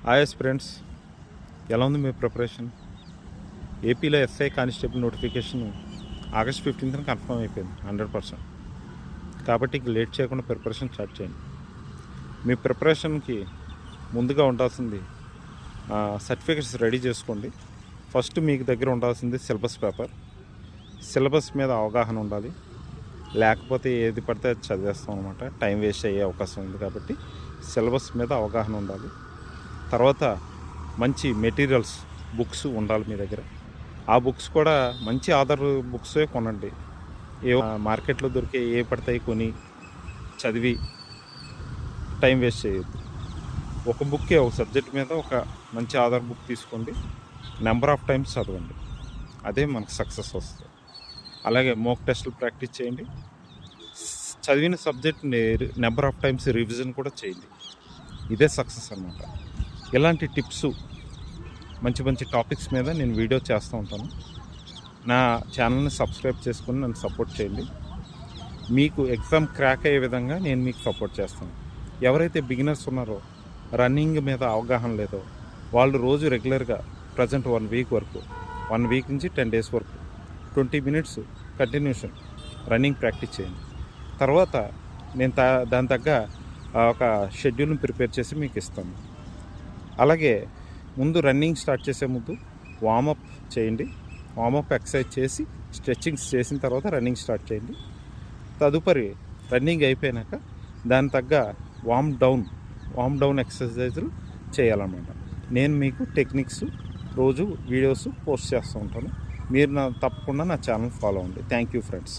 Hi friends, ఎలా ఉంది మీ preparation? ఏపీలో SI constable notification August 15th confirm అయిపోయింది 100%. కాబట్టి లేట్ చేయకుండా ప్రిపరేషన్ స్టార్ట్ చేయండి. మీ ప్రిపరేషన్కి ముందుగా ఉండాల్సింది సర్టిఫికెట్స్ రెడీ చేసుకోండి. ఫస్ట్ మీకు దగ్గర ఉండాల్సింది సిలబస్ పేపర్. సిలబస్ మీద అవగాహన ఉండాలి, లేకపోతే ఏది పడితే అది చదివేస్తాం అనమాట. టైం వేస్ట్ అయ్యే అవకాశం ఉంది. కాబట్టి సిలబస్ మీద అవగాహన ఉండాలి. తర్వాత మంచి మెటీరియల్స్, బుక్స్ ఉండాలి మీ దగ్గర. ఆ బుక్స్ కూడా మంచి ఆధార్ బుక్సే కొనండి. ఏ మార్కెట్లో దొరికే ఏ పడతాయి కొని చదివి టైం వేస్ట్ చేయొద్దు. ఒక బుక్కే, ఒక సబ్జెక్ట్ మీద ఒక మంచి ఆధార్ బుక్ తీసుకోండి. నెంబర్ ఆఫ్ టైమ్స్ చదవండి, అదే మనకు సక్సెస్ వస్తుంది. అలాగే మోక్ టెస్టులు ప్రాక్టీస్ చేయండి. చదివిన సబ్జెక్ట్ని నెంబర్ ఆఫ్ టైమ్స్ రివిజన్ కూడా చేయండి. ఇదే సక్సెస్ అన్నమాట. ఇలాంటి టిప్స్, మంచి మంచి టాపిక్స్ మీద నేను వీడియో చేస్తూ ఉంటాను. నా ఛానల్ని సబ్స్క్రైబ్ చేసుకుని నన్ను సపోర్ట్ చేయండి. మీకు ఎగ్జామ్ క్రాక్ అయ్యే విధంగా నేను మీకు సపోర్ట్ చేస్తాను. ఎవరైతే బిగినర్స్ ఉన్నారో, రన్నింగ్ మీద అవగాహన లేదో, వాళ్ళు రోజు రెగ్యులర్గా ప్రజెంట్ 1 వీక్ వరకు, 1 వీక్ నుంచి 10 days వరకు 20 minutes కంటిన్యూషన్ రన్నింగ్ ప్రాక్టీస్ చేయండి. తర్వాత నేను దాని తగ్గ ఒక షెడ్యూల్ని ప్రిపేర్ చేసి మీకు ఇస్తాను. అలాగే ముందు రన్నింగ్ స్టార్ట్ చేసే ముందు వార్మప్ చేయండి. వార్మప్ ఎక్సర్సైజ్ చేసి స్ట్రెచ్చింగ్స్ చేసిన తర్వాత రన్నింగ్ స్టార్ట్ చేయండి. తదుపరి రన్నింగ్ అయిపోయాక దాని తగ్గ వార్మ్ డౌన్ ఎక్సర్సైజులు చేయాలన్నమాట. నేను మీకు టెక్నిక్స్ రోజు వీడియోస్ పోస్ట్ చేస్తూ ఉంటాను. మీరు తప్పకుండా నా ఛానల్ ఫాలో అవ్వండి. Thank you friends.